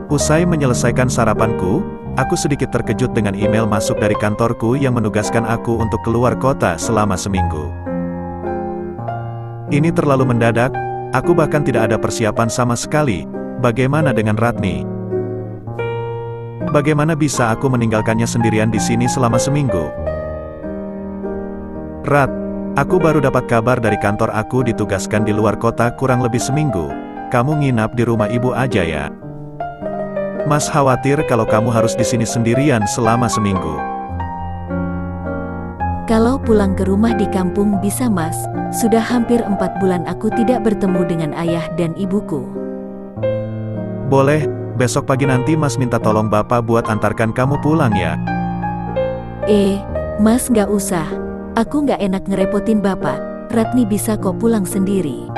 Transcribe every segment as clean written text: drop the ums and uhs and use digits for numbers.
Usai menyelesaikan sarapanku, aku sedikit terkejut dengan email masuk dari kantorku yang menugaskan aku untuk keluar kota selama seminggu. Ini terlalu mendadak, aku bahkan tidak ada persiapan sama sekali. Bagaimana dengan Ratni? Bagaimana bisa aku meninggalkannya sendirian di sini selama seminggu? Rat, aku baru dapat kabar dari kantor aku ditugaskan di luar kota kurang lebih seminggu. Kamu nginap di rumah ibu aja ya. Mas khawatir kalau kamu harus di sini sendirian selama seminggu. Kalau pulang ke rumah di kampung bisa Mas, sudah hampir 4 bulan aku tidak bertemu dengan ayah dan ibuku. Boleh, besok pagi nanti Mas minta tolong Bapak buat antarkan kamu pulang ya. Mas nggak usah. Aku nggak enak ngerepotin Bapak. Ratni bisa kok pulang sendiri.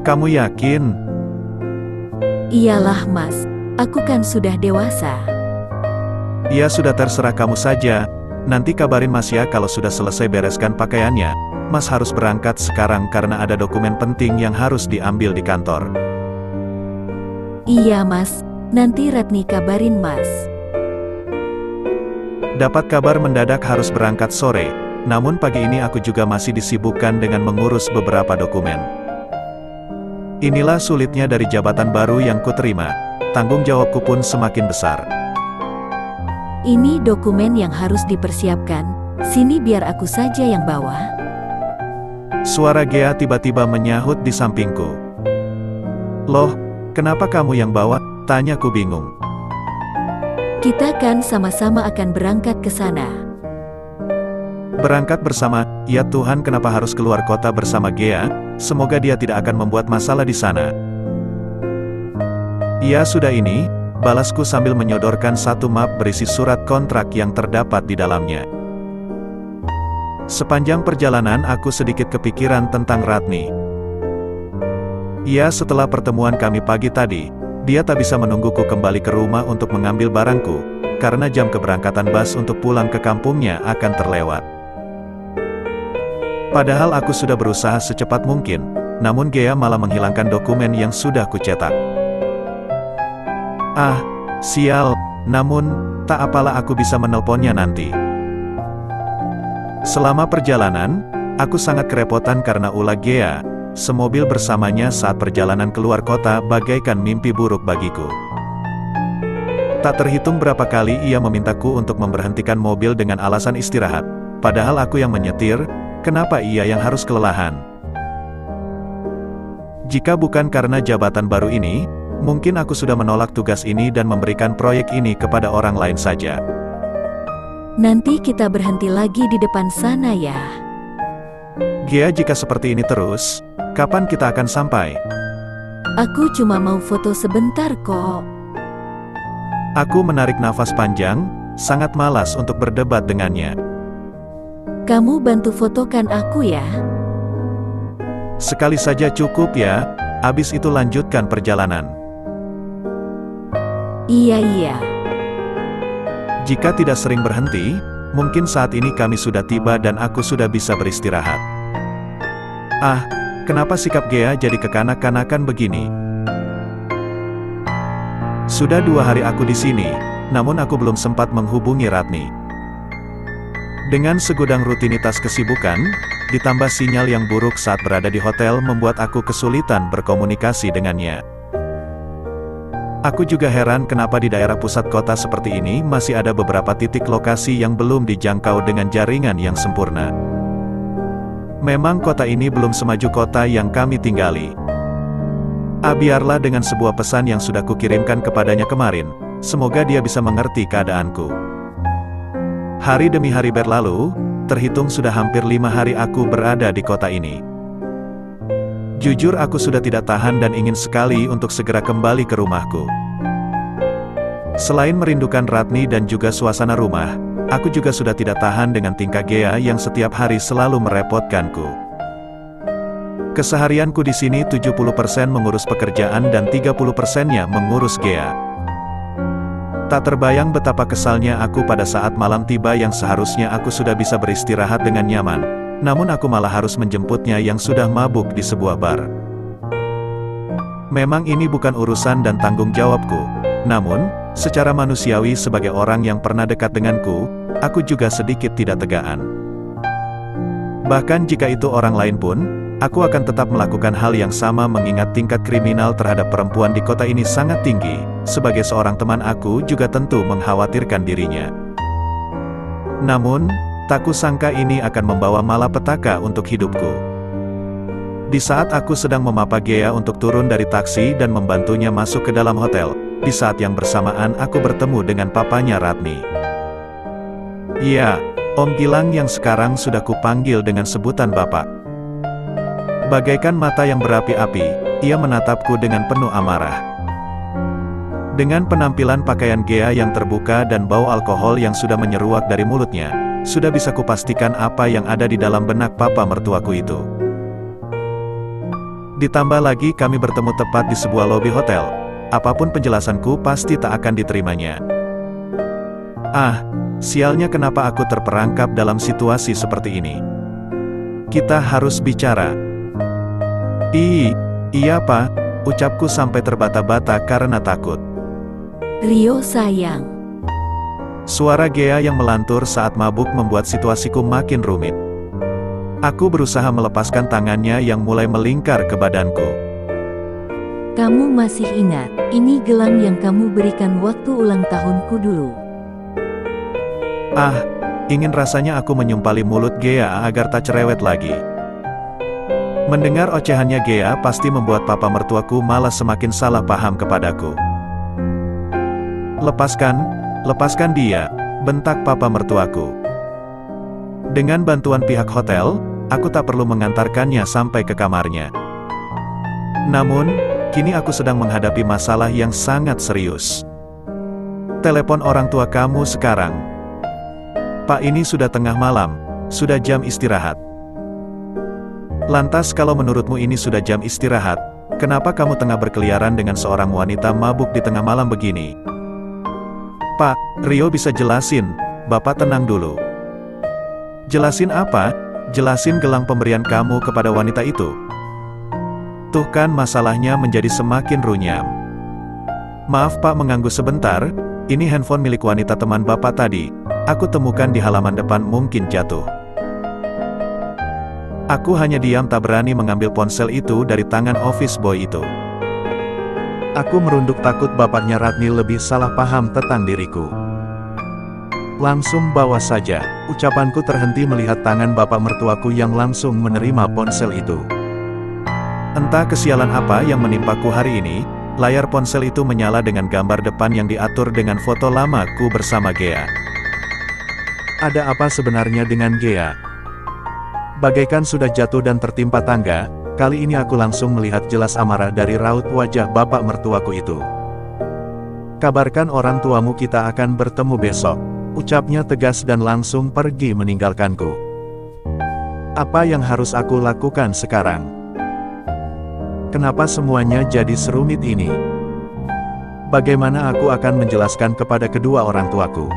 Kamu yakin? Iyalah Mas, aku kan sudah dewasa. Ya sudah terserah kamu saja. Nanti kabarin Mas ya kalau sudah selesai bereskan pakaiannya. Mas harus berangkat sekarang karena ada dokumen penting yang harus diambil di kantor. Iya Mas, nanti Ratni kabarin Mas. Dapat kabar mendadak harus berangkat sore, namun pagi ini aku juga masih disibukkan dengan mengurus beberapa dokumen. Inilah sulitnya dari jabatan baru yang kuterima, tanggung jawabku pun semakin besar. Ini dokumen yang harus dipersiapkan, sini biar aku saja yang bawa. Suara Gea tiba-tiba menyahut di sampingku. Loh, kenapa kamu yang bawa? Tanyaku bingung. Kita kan sama-sama akan berangkat ke sana. Berangkat bersama? Ya Tuhan, kenapa harus keluar kota bersama Gea? Semoga dia tidak akan membuat masalah di sana. Ya sudah ini, balasku sambil menyodorkan satu map berisi surat kontrak yang terdapat di dalamnya. Sepanjang perjalanan aku sedikit kepikiran tentang Ratni. Ya setelah pertemuan kami pagi tadi, dia tak bisa menungguku kembali ke rumah untuk mengambil barangku, karena jam keberangkatan bus untuk pulang ke kampungnya akan terlewat. Padahal aku sudah berusaha secepat mungkin, namun Gea malah menghilangkan dokumen yang sudah kucetak. Ah, sial, namun, tak apalah aku bisa menelponnya nanti. Selama perjalanan, aku sangat kerepotan karena ulah Gea, semobil bersamanya saat perjalanan keluar kota bagaikan mimpi buruk bagiku. Tak terhitung berapa kali ia memintaku untuk memberhentikan mobil dengan alasan istirahat, padahal aku yang menyetir, kenapa ia yang harus kelelahan? Jika bukan karena jabatan baru ini, mungkin aku sudah menolak tugas ini dan memberikan proyek ini kepada orang lain saja. Nanti kita berhenti lagi di depan sana ya. Gea, jika seperti ini terus, kapan kita akan sampai? Aku cuma mau foto sebentar kok. Aku menarik nafas panjang, sangat malas untuk berdebat dengannya. Kamu bantu fotokan aku ya. Sekali saja cukup ya, abis itu lanjutkan perjalanan. Iya. Jika tidak sering berhenti, mungkin saat ini kami sudah tiba dan aku sudah bisa beristirahat. Ah, kenapa sikap Gea jadi kekanak-kanakan begini? Sudah 2 hari aku di sini, namun aku belum sempat menghubungi Ratni. Dengan segudang rutinitas kesibukan, ditambah sinyal yang buruk saat berada di hotel membuat aku kesulitan berkomunikasi dengannya. Aku juga heran kenapa di daerah pusat kota seperti ini masih ada beberapa titik lokasi yang belum dijangkau dengan jaringan yang sempurna. Memang kota ini belum semaju kota yang kami tinggali. Biarlah dengan sebuah pesan yang sudah kukirimkan kepadanya kemarin, semoga dia bisa mengerti keadaanku. Hari demi hari berlalu, terhitung sudah hampir 5 hari aku berada di kota ini. Jujur aku sudah tidak tahan dan ingin sekali untuk segera kembali ke rumahku. Selain merindukan Ratni dan juga suasana rumah, aku juga sudah tidak tahan dengan tingkah Gea yang setiap hari selalu merepotkanku. Keseharianku di sini 70% mengurus pekerjaan dan 30%-nya mengurus Gea. Tak terbayang betapa kesalnya aku pada saat malam tiba yang seharusnya aku sudah bisa beristirahat dengan nyaman. Namun aku malah harus menjemputnya yang sudah mabuk di sebuah bar. Memang ini bukan urusan dan tanggung jawabku, Namun, secara manusiawi sebagai orang yang pernah dekat denganku, aku juga sedikit tidak tegaan. Bahkan jika itu orang lain pun, aku akan tetap melakukan hal yang sama mengingat tingkat kriminal terhadap perempuan di kota ini sangat tinggi. Sebagai seorang teman aku juga tentu mengkhawatirkan dirinya. Namun, tak kusangka ini akan membawa malapetaka untuk hidupku. Di saat aku sedang memapa Gea untuk turun dari taksi dan membantunya masuk ke dalam hotel, di saat yang bersamaan aku bertemu dengan papanya Ratni. Ya, Om Gilang yang sekarang sudah kupanggil dengan sebutan Bapak. Bagaikan mata yang berapi-api, ia menatapku dengan penuh amarah. Dengan penampilan pakaian Gea yang terbuka dan bau alkohol yang sudah menyeruak dari mulutnya, sudah bisa kupastikan apa yang ada di dalam benak papa mertuaku itu. Ditambah lagi kami bertemu tepat di sebuah lobi hotel. Apapun penjelasanku pasti tak akan diterimanya. Ah, sialnya kenapa aku terperangkap dalam situasi seperti ini. Kita harus bicara. Iya Pak, ucapku sampai terbata-bata karena takut. Rio sayang. Suara Gea yang melantur saat mabuk membuat situasiku makin rumit. Aku berusaha melepaskan tangannya yang mulai melingkar ke badanku. Kamu masih ingat, ini gelang yang kamu berikan waktu ulang tahunku dulu. Ah, ingin rasanya aku menyumpali mulut Gea agar tak cerewet lagi. Mendengar ocehannya Gea pasti membuat papa mertuaku malah semakin salah paham kepadaku. Lepaskan dia, bentak papa mertuaku. Dengan bantuan pihak hotel, aku tak perlu mengantarkannya sampai ke kamarnya. Namun, kini aku sedang menghadapi masalah yang sangat serius. Telepon orang tua kamu sekarang. Pak, ini sudah tengah malam, sudah jam istirahat. Lantas kalau menurutmu ini sudah jam istirahat, kenapa kamu tengah berkeliaran dengan seorang wanita mabuk di tengah malam begini? Pak, Rio bisa jelasin, Bapak tenang dulu. Jelasin apa? Jelasin gelang pemberian kamu kepada wanita itu. Tuh kan masalahnya menjadi semakin runyam. Maaf Pak mengganggu sebentar, ini handphone milik wanita teman Bapak tadi. Aku temukan di halaman depan mungkin jatuh. Aku hanya diam tak berani mengambil ponsel itu dari tangan office boy itu. Aku merunduk takut bapaknya Ratni lebih salah paham tentang diriku. Langsung bawa saja, ucapanku terhenti melihat tangan bapak mertuaku yang langsung menerima ponsel itu. Entah kesialan apa yang menimpaku hari ini, layar ponsel itu menyala dengan gambar depan yang diatur dengan foto lamaku bersama Gea. Ada apa sebenarnya dengan Gea? Bagaikan sudah jatuh dan tertimpa tangga, kali ini aku langsung melihat jelas amarah dari raut wajah bapak mertuaku itu. Kabarkan orang tuamu kita akan bertemu besok, ucapnya tegas dan langsung pergi meninggalkanku. Apa yang harus aku lakukan sekarang? Kenapa semuanya jadi serumit ini? Bagaimana aku akan menjelaskan kepada kedua orang tuaku?